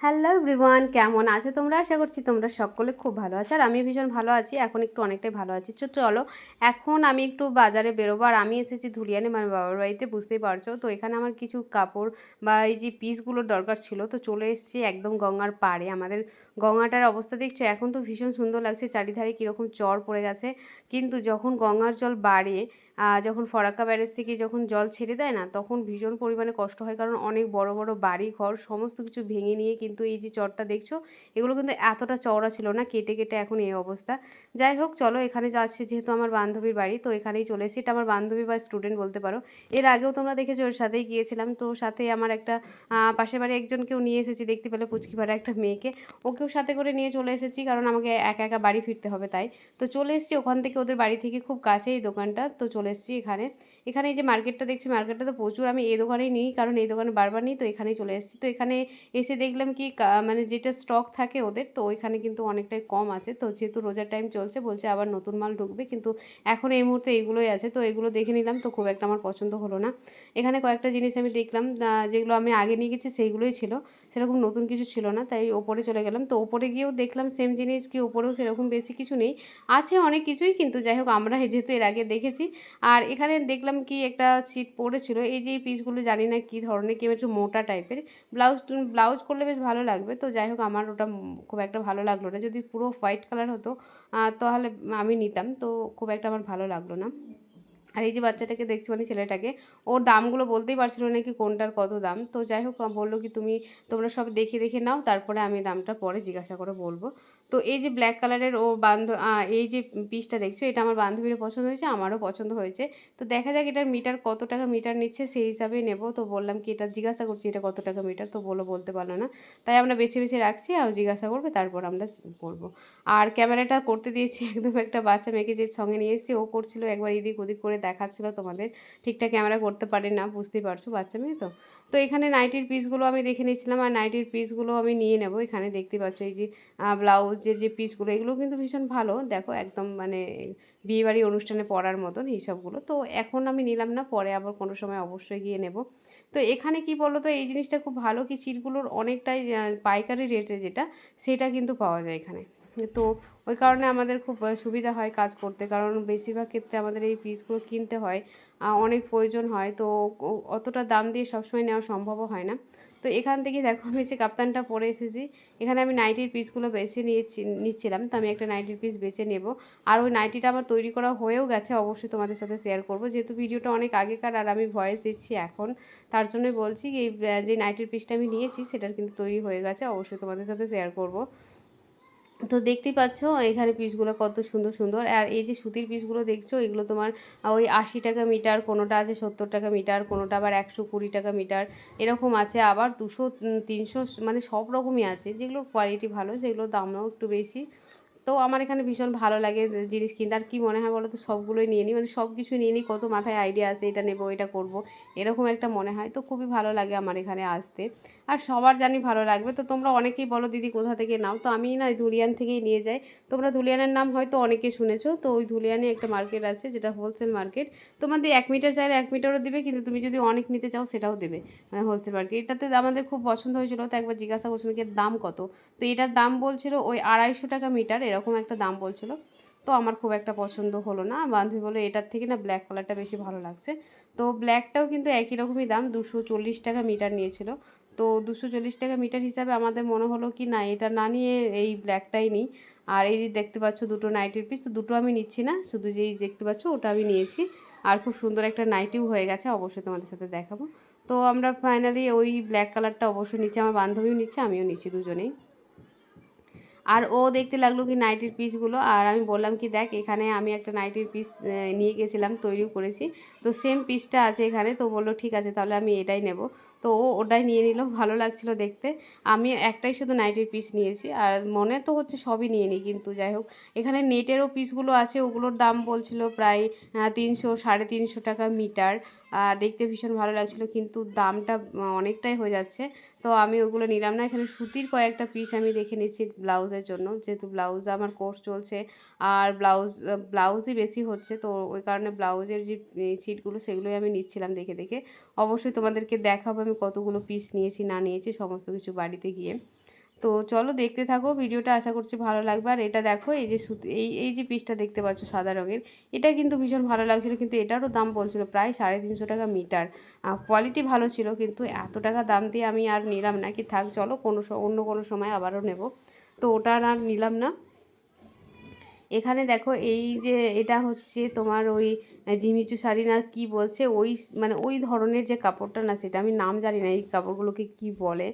Hello everyone, কেমন আছো তোমরা? আশা করছি তোমরা সকলে খুব ভালো আছো আর আমি ভীষণ ভালো আছি। এখন একটু অনেকটাই ভালো আছি। চলো এখন আমি একটু বাজারে বেরোবো আর আমি এসেছি ধুলিয়ানে মানে বাবার বাড়িতে, বুঝতেই পারছো। তো এখানে আমার কিছু কাপড় বা এই যে পিসগুলোর দরকার ছিল, তো চলে এসেছি একদম গঙ্গার পাড়ে। আমাদের গঙ্গাটার অবস্থা দেখছো, এখন তো ভীষণ সুন্দর লাগছে, চারিধারে কীরকম চর পড়ে গেছে। কিন্তু যখন গঙ্গার জল বাড়ে, যখন ফরাক্কা ব্যারেজ থেকে যখন জল ছেড়ে দেয় না, তখন ভীষণ পরিমাণে কষ্ট হয়, কারণ অনেক বড় বড় বাড়ি ঘর সমস্ত কিছু ভেঙে নিয়ে কিন্তু এই যে চরটা দেখছো, এগুলো কিন্তু এতটা চওড়া ছিল না, কেটে কেটে এখন এই অবস্থা। যাই হোক চলো, এখানে যাচ্ছে যেহেতু আমার বান্ধবীর বাড়ি, তো এখানেই চলে এসেছি। এটা আমার বান্ধবী বা স্টুডেন্ট বলতে পারো। এর আগেও তোমরা দেখেছো ওর সাথেই গিয়েছিলাম। তো সাথে আমার একটা পাশের বাড়ি একজনকেও নিয়ে এসেছি, দেখতে পেলে পুচকি ভাড়া একটা মেয়েকে, ওকেও সাথে করে নিয়ে চলে এসেছি, কারণ আমাকে একা একা বাড়ি ফিরতে হবে তাই। তো চলে এসেছি ওখান থেকে, ওদের বাড়ি থেকে খুব কাছে এই দোকানটা। তো চলে এসেছি এখানে। এখানে এই যে মার্কেটটা দেখছি, মার্কেটটা তো প্রচুর, আমি এই দোকানেই নিই, কারণ এই দোকানে বারবার নিই, তো এখানেই চলে এসেছি। তো এখানে এসে দেখলাম কি মানে যেটা স্টক থাকে ওদের, তো ওইখানে কিন্তু অনেকটাই কম আছে। তো যেহেতু রোজার টাইম চলছে, বলছে আবার নতুন মাল ঢুকবে, কিন্তু এখন এই মুহূর্তে এইগুলোই আছে। তো এগুলো দেখে নিলাম, তো খুব একটা আমার পছন্দ হলো না। এখানে কয়েকটা জিনিস আমি দেখলাম, যেগুলো আমি আগে নিয়ে গেছি সেইগুলোই ছিল, সেরকম নতুন কিছু ছিল না, তাই ওপরে চলে গেলাম। তো ওপরে গিয়েও দেখলাম সেম জিনিস, কি ওপরেও সেরকম বেশি কিছু নেই, আছে অনেক কিছুই, কিন্তু যাই হোক আমরা যেহেতু এর আগে দেখেছি। আর এখানে দেখলাম কি একটা ছিট পড়েছিল, এই যে এই পিসগুলো জানি না কী ধরনের, কি একটু মোটা টাইপের। ব্লাউজ ব্লাউজ করলে বেশ ভালো লাগবে। তো যাই হোক আমার ওটা খুব একটা ভালো লাগলো না, যদি পুরো হোয়াইট কালার হতো তাহলে আমি নিতাম, তো খুব একটা আমার ভালো লাগলো না। আর এই যে বাচ্চাটাকে দেখছো মানে ছেলেটাকে, ওর দামগুলো বলতেই পারছিল না কি কোনটার কত দাম। তো যাই হোক বললো কি তোমরা সব দেখে দেখে নাও, তারপরে আমি দামটা পরে জিজ্ঞাসা করে বলবো। তো এই যে ব্ল্যাক কালারের ও এই যে পিসটা দেখছো, এটা আমার বান্ধবীরও পছন্দ হয়েছে, আমারও পছন্দ হয়েছে। তো দেখা যাক এটার মিটার কত টাকা মিটার নিচ্ছে, সেই হিসাবেই নেবো। তো বললাম কি এটা জিজ্ঞাসা করছি এটা কত টাকা মিটার, তো বলতে পারলো না, তাই আমরা বেছে বেছে রাখছি, আর জিজ্ঞাসা করবে তারপর আমরা করবো। আর ক্যামেরাটা করতে দিয়েছি একদম একটা বাচ্চা মেয়েকে যে সঙ্গে নিয়ে এসেছি, ও করছিল একবার এদিক ওদিক করে দেখাচ্ছিল তোমাদের, ঠিকঠাক ক্যামেরা করতে পারে না, বুঝতেই পারছো বাচ্চা মেয়ে তো। তো এখানে নাইটির পিসগুলো আমি দেখে নিচ্ছিলাম, আর নাইটির পিসগুলো আমি নিয়ে নেবো। এখানে দেখতে পাচ্ছ এই যে ব্লাউজের যে পিসগুলো, এগুলো কিন্তু ভীষণ ভালো, দেখো একদম মানে বিয়েবাড়ি অনুষ্ঠানে পরার মতন এইসবগুলো। তো এখন আমি নিলাম না, পরে আবার কোনো সময় অবশ্যই গিয়ে নেব। তো এখানে কি বলো তো, এই জিনিসটা খুব ভালো কি চিটগুলোর অনেকটাই পাইকারি রেটে যেটা, সেটা কিন্তু পাওয়া যায় এখানে। তো ওই কারণে আমাদের খুব সুবিধা হয় কাজ করতে, কারণ বেশিরভাগ ক্ষেত্রে আমাদের এই পিসগুলো কিনতে হয়, অনেক প্রয়োজন হয়, তো অতটা দাম দিয়ে সবসময় নেওয়া সম্ভবও হয় না। তো এখান থেকে দেখো আমি যে কাপ্তানটা পরে এসেছি, এখানে আমি নাইটির পিসগুলো বেছে নিচ্ছিলাম, তো আমি একটা নাইটির পিস বেছে নেব। আর ওই নাইটিটা আমার তৈরি করা হয়েও গেছে, অবশ্যই তোমাদের সাথে শেয়ার করব, যেহেতু ভিডিওটা অনেক আগেকার আর আমি ভয়েস দিচ্ছি এখন, তার জন্যই বলছি এই যে নাইটির পিসটা আমি নিয়েছি সেটার কিন্তু তৈরি হয়ে গেছে, অবশ্যই তোমাদের সাথে শেয়ার করব। তো দেখতেই পাচ্ছ এখানে পিসগুলো কত সুন্দর সুন্দর। আর এই যে সুতির পিসগুলো দেখছো, এগুলো তোমার ওই 80 টাকা মিটার, কোনোটা আছে 70 টাকা মিটার, কোনোটা আবার 120 টাকা মিটার, এরকম আছে, আবার 200 300, মানে সব রকমই আছে, যেগুলোর কোয়ালিটি ভালো সেগুলোর দামও একটু বেশি। তো আমার এখানে ভীষণ ভালো লাগে জিনিস কিনতে। আর কি মনে হয় বলো তো, সবগুলোই নিয়ে নিই, মানে সব কিছু নিয়ে নিই, কত মাথায় আইডিয়া আছে এটা নেবো এটা করব, এরকম একটা মনে হয়। তো খুবই ভালো লাগে আমার এখানে আসতে, আর সবার জানি ভালো লাগবে। তো তোমরা অনেকেই বলো দিদি কোথা থেকে নাও, তো আমি না ধুলিয়ান থেকেই নিয়ে যাই। তোমরা ধুলিয়ানের নাম হয়তো অনেকে শুনেছো, তো ওই ধুলিয়ানে একটা মার্কেট আছে যেটা হোলসেল মার্কেট, তোমাদের 1 মিটার চাইলে 1 মিটারও দেবে, কিন্তু তুমি যদি অনেক নিতে চাও সেটাও দেবে, মানে হোলসেল মার্কেট। এটাতে আমাদের খুব পছন্দ হয়েছিল, তো একবার জিজ্ঞাসা করছিলাম কি এর দাম কত, তো এটার দাম বলছিল ওই 250 টাকা মিটার, এরকম একটা দাম বলছিল। তো আমার খুব একটা পছন্দ হলো না, বান্ধবী বললো এটার থেকে না ব্ল্যাক কালারটা বেশি ভালো লাগছে। তো ব্ল্যাকটাও কিন্তু একই রকমই দাম, 240 টাকা মিটার নিয়েছিল। তো 240 টাকা মিটার হিসাবে আমাদের মনে হলো কি না, এটা না নিয়ে এই ব্ল্যাকটাই নিই। আর এই যে দেখতে পাচ্ছ দুটো নাইটির পিস, তো দুটো আমি নিচ্ছি না, শুধু যেই দেখতে পাচ্ছ ওটা আমি নিয়েছি। আর খুব সুন্দর একটা নাইটিও হয়ে গেছে, অবশ্যই তোমাদের সাথে দেখাবো। তো আমরা ফাইনালি ওই ব্ল্যাক কালারটা অবশ্যই নিচ্ছি, আমার বান্ধবীও নিচ্ছে আমিও নিচ্ছি দুজনেই। আর ও দেখতে লাগলো কি নাইটির পিসগুলো, আর আমি বললাম কি দেখ এখানে আমি একটা নাইটির পিস নিয়ে গেছিলাম, তৈরিও করেছি, তো সেম পিসটা আছে এখানে। তো বললো ঠিক আছে তাহলে আমি এটাই নেব। তো ও ওটাই নিয়ে নিল, ভালো লাগছিল দেখতে। আমি একটাই শুধু নাইটির পিস নিয়েছি, আর মনে তো হচ্ছে সবই নিয়ে নিই, কিন্তু যাই হোক এখানে নেটেরও পিসগুলো আছে, ওগুলোর দাম বলছিল প্রায় 300 350 টাকা মিটার। দেখতে ভীষণ ভালো লাগছিল, কিন্তু দামটা অনেকটাই হয়ে যাচ্ছে, তো আমি ওগুলো নিলাম না। এখানে সুতির কয়েকটা পিস আমি দেখে নিচ্ছি ব্লাউজের জন্য, যেহেতু ব্লাউজ আমার কোর্স চলছে, আর ব্লাউজই বেশি হচ্ছে, তো ওই কারণে ব্লাউজের যে ছিটগুলো সেগুলোই আমি নিচ্ছিলাম দেখে দেখে। অবশ্যই তোমাদেরকে দেখাবো আমি কতগুলো পিস নিয়েছি না নিয়েছি সমস্ত কিছু বাড়িতে গিয়ে। তো চলো দেখতে থাকো ভিডিওটা, আশা করছি ভালো লাগবে। আর এটা দেখো, এই যে সুতি, এই যে পিসটা দেখতে পাচ্ছ সাদা রঙের, এটা কিন্তু ভীষণ ভালো লাগছিলো, কিন্তু এটারও দাম বলছিল প্রায় 350 টাকা মিটার। কোয়ালিটি ভালো ছিল, কিন্তু এত টাকা দাম দিয়ে আমি আর নিলাম না, কি থাক চলো অন্য কোনো সময় আবারও নেব। তো ওটা আর নিলাম না। এখানে দেখো এই যে এটা হচ্ছে তোমার ওই জিমিচু শাড়ি না কি বলছে, ওই মানে ওই ধরনের যে কাপড়টা না, সেটা আমি নাম জানি না এই কাপড়গুলোকে কি বলে।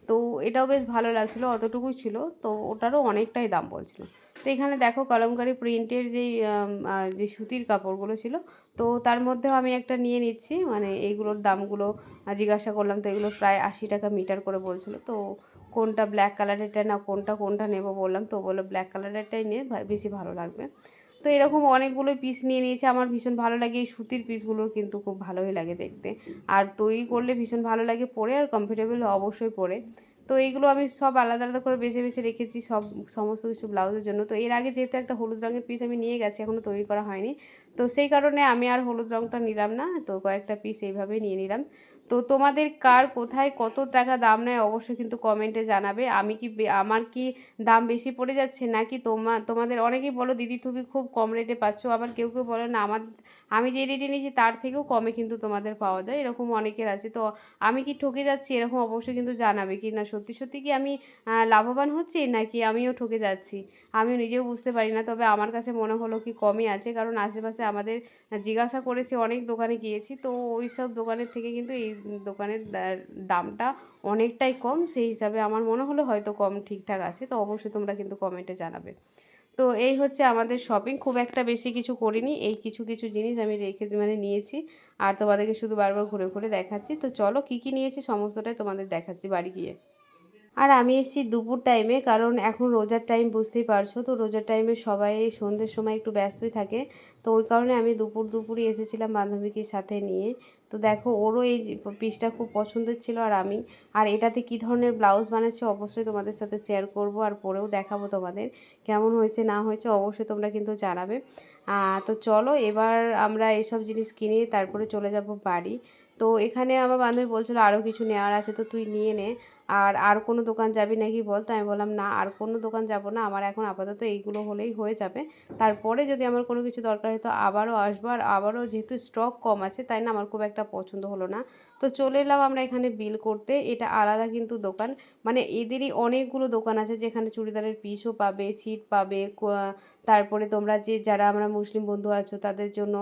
তো এটাও বেশ ভালো লাগছিলো, অতটুকুই ছিল, তো ওটারও অনেকটাই দাম বলছিল। তো এখানে দেখো কলমকারি প্রিন্টের যেই যে সুতির কাপড়গুলো ছিল, তো তার মধ্যেও আমি একটা নিয়ে নিচ্ছি, মানে এইগুলোর দামগুলো জিজ্ঞাসা করলাম, তো এগুলো প্রায় 80 টাকা মিটার করে বলছিল। তো কোনটা ব্ল্যাক কালারেরটা না কোনটা নেব বললাম, তো বললো ব্ল্যাক কালারেরটাই নিয়ে বেশি ভালো লাগবে। তো এরকম অনেকগুলো পিস নিয়ে নিয়েছে, আমার ভীষণ ভালো লাগে এই সুতির পিসগুলোর, কিন্তু খুব ভালোই লাগে দেখতে, আর তৈরি করলে ভীষণ ভালো লাগে পরে, আর কমফোর্টেবল অবশ্যই পরে। তো এইগুলো আমি সব আলাদা আলাদা করে বেছে বেছে রেখেছি সমস্ত কিছু ব্লাউজের জন্য। তো এর আগে যেহেতু একটা হলুদ রঙের পিস আমি নিয়ে গেছি, এখনও তৈরি করা হয়নি, তো সেই কারণে আমি আর হলুদ রঙটা নিলাম না, তো কয়েকটা পিস এইভাবেই নিয়ে নিলাম। তো তোমাদের কার কোথায় কত টাকা দাম নেয় অবশ্যই কিন্তু কমেন্টে জানাবে। আমার কি দাম বেশি পড়ে যাচ্ছে, নাকি তোমাদের অনেকেই বলো দিদি তুমি খুব কম রেটে পাচ্ছ, আবার কেউ কেউ বলো না আমি যে রেটে নিয়েছি তার থেকেও কমে কিন্তু তোমাদের পাওয়া যায়, এরকম অনেকের আছে। তো আমি কি ঠকে যাচ্ছি এরকম অবশ্যই কিন্তু জানাবে, কি না সত্যি সত্যি কি আমি লাভবান হচ্ছি, নাকি আমিও ঠকে যাচ্ছি, আমিও নিজেও বুঝতে পারি না। তবে আমার কাছে মনে হলো কি কমই আছে, কারণ আশেপাশে আমাদের জিজ্ঞাসা করেছি, অনেক দোকানে গিয়েছি, তো ওই সব দোকানের থেকে কিন্তু এই দোকানের দামটা অনেকটাই কম, সেই হিসাবে আমার মনে হলো হয়তো কম ঠিকঠাক আছে। তো অবশ্যই তোমরা কিন্তু কমেন্টে জানাবে। তো এই হচ্ছে আমাদের শপিং, খুব একটা বেশি কিছু করিনি, এই কিছু কিছু জিনিস আমি মানে নিয়েছি, আর তোমাদেরকে শুধু বারবার ঘুরে ঘুরে দেখাচ্ছি। তো চলো কী কী নিয়েছি সমস্তটাই তোমাদের দেখাচ্ছি বাড়ি গিয়ে। আর আমি এসেছি দুপুর টাইমে, কারণ এখন রোজার টাইম বুঝতেই পারছো, তো রোজার টাইমে সবাই সন্ধ্যের সময় একটু ব্যস্তই থাকে, তো ওই কারণে আমি দুপুরই এসেছিলাম বান্ধবীকে সাথে নিয়ে। তো দেখো ওরও এই পিসটা খুব পছন্দের ছিল, আর এটাতে কী ধরনের ব্লাউজ বানাচ্ছে অবশ্যই তোমাদের সাথে শেয়ার করব, আর পরেও দেখাবো তোমাদের কেমন হয়েছে না হয়েছে, অবশ্যই তোমরা কিন্তু জানাবে। তো চলো এবার আমরা এসব জিনিস কিনে তারপরে চলে যাব বাড়ি। তো এখানে আমার বান্ধবী বলছিল আরও কিছু নেওয়ার আছে, তো তুই নিয়ে নে, আর কোনো দোকান যাবি নাকি বল। তো আমি বললাম না, আর কোনো দোকান যাব না, আমার এখন আপাতত এইগুলো হলেই হয়ে যাবে, তারপরে যদি আমার কোনো কিছু দরকার হয় তো আবারও আসবো। আর আবারও যেহেতু স্টক কম আছে, তাই না আমার খুব একটা পছন্দ হলো না। তো চলে এলাম আমরা এখানে বিল করতে, এটা আলাদা কিন্তু দোকান, মানে এদেরই অনেকগুলো দোকান আছে, যেখানে চুড়িদারের পিসও পাবে, ছিট পাবে, তারপরে তোমরা যারা আমরা মুসলিম বন্ধু আছো তাদের জন্য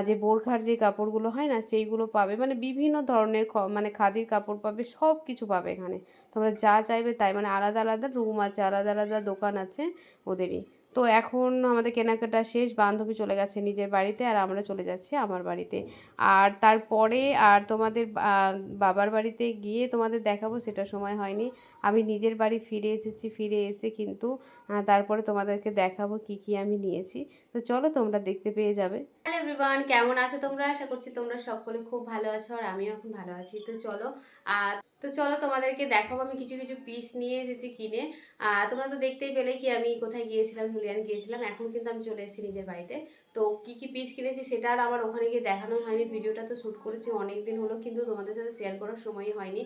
যে বোরখার যে কাপড়গুলো হয় না সেইগুলো পাবে, মানে বিভিন্ন ধরনের মানে খাদির কাপড় পাবে, সব কিছু পাবে এখানে, তোমরা যা চাইবে তাই, মানে আলাদা আলাদা রুম আছে, আলাদা আলাদা দোকান আছে ওদেরই। তো এখন আমাদের কেনাকাটা শেষ, বান্ধবী চলে গেছে নিজের বাড়িতে, আর আমরা চলে যাচ্ছি আমার বাড়িতে। আর তারপরে আর তোমাদের বাবার বাড়িতে গিয়ে তোমাদের দেখাবো, সেটা সময় হয়নি, আমি নিজের বাড়ি ফিরে এসেছি, ফিরে এসে কিন্তু তারপরে তোমাদেরকে দেখাবো কি কি আমি নিয়েছি। তো চলো তোমরা দেখতে পেয়ে যাবে। হ্যালো এভরিওয়ান, কেমন আছো তোমরা? আশা করছি তোমরা সকলে খুব ভালো আছো, আর আমিও এখন ভালো আছি। তো চলো তোমাদেরকে দেখাবো আমি কিছু কিছু পিস নিয়ে এসেছি কিনে। তোমরা তো দেখতেই পেলে কি আমি কোথায় গিয়েছিলাম, ধুলিয়ান গিয়েছিলাম, এখন কিন্তু আমি চলে এসেছি নিজের বাড়িতে। তো কি কি পিস কিনেছি সেটা আর আমার ওখানে গিয়ে দেখানো হয়নি, ভিডিওটা তো শ্যুট করেছি অনেক দিন হলো, কিন্তু তোমাদের সাথে শেয়ার করার সময়ই হয়নি।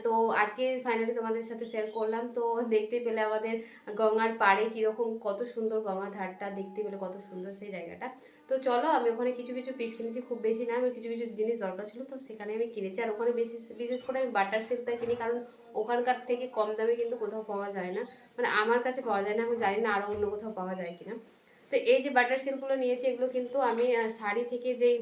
তো আজকে ফাইনালি তোমাদের সাথে শেয়ার করলাম। তো দেখতে পেলে আমাদের গঙ্গার পাড়ে কীরকম, কত সুন্দর গঙ্গার ধারটা দেখতে পেলে, কত সুন্দর সেই জায়গাটা। তো চলো আমি ওখানে কিছু কিছু পিস কিনেছি, খুব বেশি না, আমি কিছু কিছু জিনিস দরকার ছিল তো সেখানে আমি কিনেছি। আর ওখানে বিশেষ করে আমি বাটার সিল্কটা কিনি, কারণ ওখানকার থেকে কম দামে কিন্তু কোথাও পাওয়া যায় না, মানে আমার কাছে পাওয়া যায় না, আমি জানি না আরও অন্য কোথাও পাওয়া যায় কিনা। তো এই যে বাটার সিল্কগুলো নিয়েছি, এগুলো কিন্তু আমি শাড়ি থেকে যেই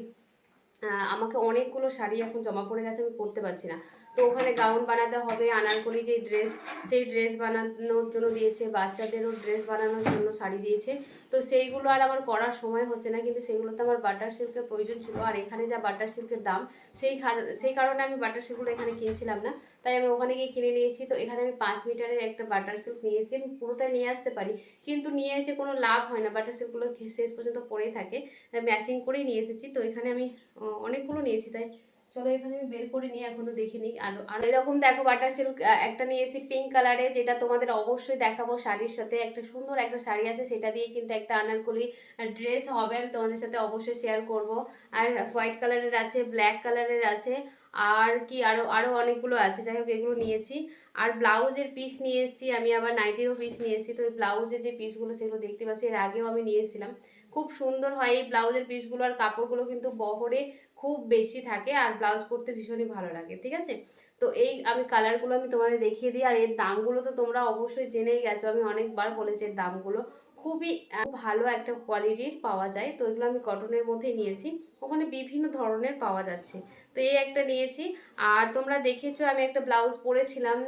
আমাকে অনেকগুলো শাড়ি এখন জমা পড়ে গেছে, আমি পরতে পারছি না, তো ওখানে গাউন বানাতে হবে, আনারকলি যে ড্রেস, সেই ড্রেস বানানোর জন্য দিয়েছে, বাচ্চাদেরও ড্রেস বানানোর জন্য শাড়ি দিয়েছে। তো সেইগুলো আর আমার করার সময় হচ্ছে না, কিন্তু সেগুলোতে আমার বাটার সিল্কের প্রয়োজন ছিল, আর এখানে যা বাটার সিল্কের দাম, সেই কারণে আমি বাটার সিল্কগুলো এখানে কিনছিলাম না, তাই আমি ওখানে গিয়ে কিনে নিয়েছি। তো এখানে আমি 5 মিটারের একটা বাটার সিল্ক নিয়েছি, আমি পুরোটা নিয়ে আসতে পারি, কিন্তু নিয়ে এসে কোনো লাভ হয় না, বাটার সিল্কগুলো শেষ পর্যন্ত পরেই থাকে, ম্যাচিং করেই নিয়ে এসেছি। তো এখানে আমি অনেকগুলো নিয়েছি, তাই চলো এখানে আমি বের করে নিয়ে এখনো দেখিনি। আর এরকম দেখো বাটার সিল্ক একটা নিয়েছি পিঙ্ক কালারে, যেটা তোমাদের অবশ্যই দেখাবো শাড়ির সাথে, একটা সুন্দর একটা শাড়ি আছে, সেটা দিয়ে কিন্তু একটা আনারকলি ড্রেস হবে, আমি তোমাদের সাথে অবশ্যই শেয়ার করব। আর হোয়াইট কালারের আছে, ব্ল্যাক কালারের আছে, আর কি আরও আরও অনেকগুলো আছে, যাই হোক এগুলো নিয়েছি। আর ব্লাউজের পিস নিয়ে এসেছি আমি, আবার নাইটিরও পিস নিয়ে এসেছি। তো এই ব্লাউজের যে পিসগুলো সেগুলো দেখতে পাচ্ছি, এর আগেও আমি নিয়ে এসেছিলাম। খুব সুন্দর হয় এই ব্লাউজের পিসগুলো, আর কাপড়গুলো কিন্তু বহরে খুব বেশি থাকে, আর ব্লাউজ করতে ভীষণই ভালো লাগে, ঠিক আছে। তো এই আমি কালারগুলো আমি তোমাদের দেখিয়ে দিই। আর এর দামগুলো তো তোমরা অবশ্যই জেনেই গেছো, আমি অনেকবার বলেছি এর দামগুলো। খুবই ভালো একটা কোয়ালিটির পাওয়া যায়। তো এগুলো আমি কটনের মধ্যেই নিয়েছি, ওখানে বিভিন্ন ধরনের পাওয়া যাচ্ছে। তো এই একটা নিয়েছি। আর তোমরা দেখেছো আমি একটা ব্লাউজ পরেছিলাম,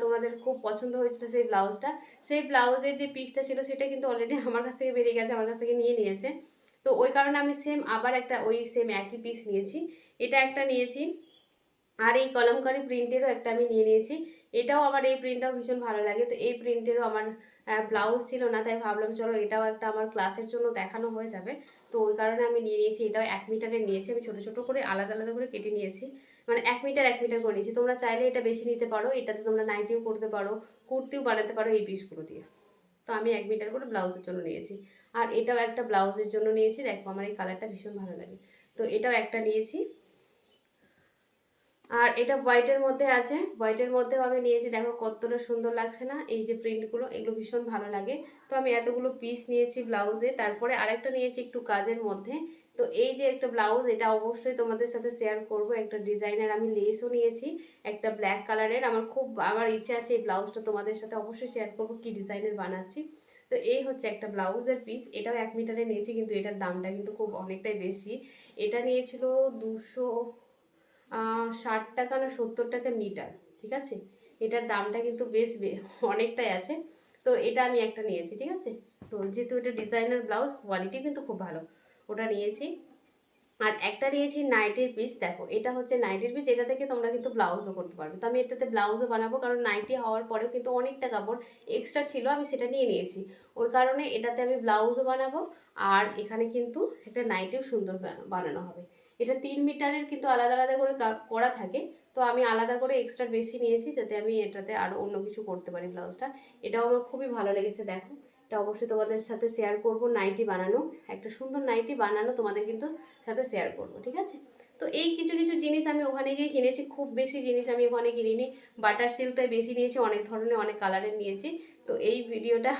তোমাদের খুব পছন্দ হয়েছিল সেই ব্লাউজটা। সেই ব্লাউজের যে পিসটা ছিল সেটা কিন্তু অলরেডি আমার কাছ থেকে বেরিয়ে গেছে, আমার কাছ থেকে নিয়ে নিয়েছে। তো ওই কারণে আমি সেম আবার একটা ওই সেম একই পিস নিয়েছি। এটা একটা নিয়েছি। আর এই কলমকারি প্রিন্টেরও একটা আমি নিয়ে নিয়েছি। এটাও আমার এই প্রিন্টটাও ভীষণ ভালো লাগে। তো এই প্রিন্টেরও আমার ব্লাউজ ছিল না, তাই ভাবলাম চলো এটাও একটা আমার ক্লাসের জন্য দেখানো হয়ে যাবে। তো ওই কারণে আমি নিয়ে নিয়েছি। এটাও 1 মিটারের নিয়েছি, আমি ছোটো ছোটো করে আলাদা আলাদা করে কেটে নিয়েছি। মানে 1 মিটার 1 মিটার করে নিয়েছি। তোমরা চাইলে এটা বেশি নিতে পারো, এটাতে তোমরা নাইটিও করতে পারো, কুর্তিও বানাতে পারো এই পিসগুলো দিয়ে। তো আমি 1 মিটার করে ব্লাউজের জন্য নিয়েছি। আর এটাও একটা ব্লাউজের জন্য নিয়েছি। দেখো আমার এই কালারটা ভীষণ ভালো লাগে। তো এটাও একটা নিয়েছি। আর এটা হোয়াইটের মধ্যে আছে, হোয়াইটের মধ্যেও আমি নিয়েছি। দেখো কতটা সুন্দর লাগছে না এই যে প্রিন্টগুলো, এগুলো ভীষণ ভালো লাগে। তো আমি এতগুলো পিস নিয়েছি ব্লাউজে। তারপরে আরেকটা নিয়েছি একটু কাজের মধ্যে। তো এই যে একটা ব্লাউজ, এটা অবশ্যই তোমাদের সাথে শেয়ার করব। একটা ডিজাইনের আমি লেসও নিয়েছি, একটা ব্ল্যাক কালারের। আমার ইচ্ছে আছে এই ব্লাউজটা তোমাদের সাথে অবশ্যই শেয়ার করব কি ডিজাইনের বানাচ্ছি। তো এই হচ্ছে একটা ব্লাউজের পিস, এটাও 1 মিটারে নিয়েছি, কিন্তু এটার দামটা কিন্তু খুব অনেকটাই বেশি। এটা নিয়েছিল 260 টাকা না 70 টাকা মিটার, ঠিক আছে। এটার দামটা কিন্তু বেশ অনেকটাই আছে। তো এটা আমি একটা নিয়েছি, ঠিক আছে। তো যেহেতু এটা ডিজাইনার ব্লাউজ, কোয়ালিটি কিন্তু খুব ভালো, ওটা নিয়েছি। আর একটা নিয়েছি নাইটির পিস। দেখো এটা হচ্ছে নাইটির পিস, এটা থেকে তোমরা কিন্তু ব্লাউজও করতে পারবে। তো আমি এটাতে ব্লাউজও বানাবো, কারণ নাইটি হওয়ার পরেও কিন্তু অনেকটা কাপড় এক্সট্রা ছিল, আমি সেটা নিয়ে নিয়েছি। ওই কারণে এটাতে আমি ব্লাউজও বানাবো, আর এখানে কিন্তু একটা নাইটিও সুন্দর বানানো হবে। এটা 3 মিটারের কিন্তু আলাদা আলাদা করে করা থাকে। তো আমি আলাদা করে এক্সট্রা বেশি নিয়েছি, যাতে আমি এটাতে আরও অন্য কিছু করতে পারি ব্লাউজটা। এটাও আমার খুবই ভালো লেগেছে। দেখো এটা অবশ্যই তোমাদের সাথে শেয়ার করব। নাইটি বানানো, একটা সুন্দর নাইটি বানানো তোমাদের কিন্তু সাথে শেয়ার করব, ঠিক আছে। তো এই কিছু কিছু জিনিস আমি ওখানে গিয়ে কিনেছি, খুব বেশি জিনিস আমি ওখানে কিনিনি। বাটার সিল্কটাই বেশি নিয়েছি, অনেক ধরনের অনেক কালারের নিয়েছি। তো এই ভিডিওটা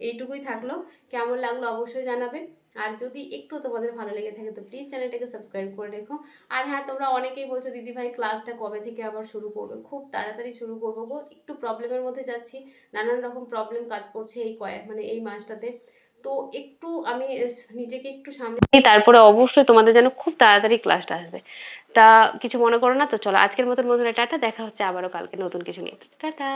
এইটুকুই থাকলো। কেমন লাগলো অবশ্যই জানাবে। আর যদি একটু তোমাদের ভালো লেগে থাকে তো প্লিজ চ্যানেলটাকে সাবস্ক্রাইব করে রেখো। আর হ্যাঁ, তোমরা অনেকেই বলছো দিদি ভাই ক্লাসটা কবে থেকে আবার শুরু করবে। খুব তাড়াতাড়ি শুরু করবো গো, একটু প্রবলেমের মধ্যে যাচ্ছি, নানান রকম প্রবলেম কাজ করছে এই এই মাসটাতে। তো একটু আমি নিজেকে একটু সামনে নিয়ে তারপরে অবশ্যই তোমাদের যেন খুব তাড়াতাড়ি ক্লাসটা আসবে। তা কিছু মনে করো না তো, চলো আজকের মতন বন্ধুরা টাটা, দেখা হচ্ছে আবারও কালকে নতুন কিছু নিয়ে। টাটা।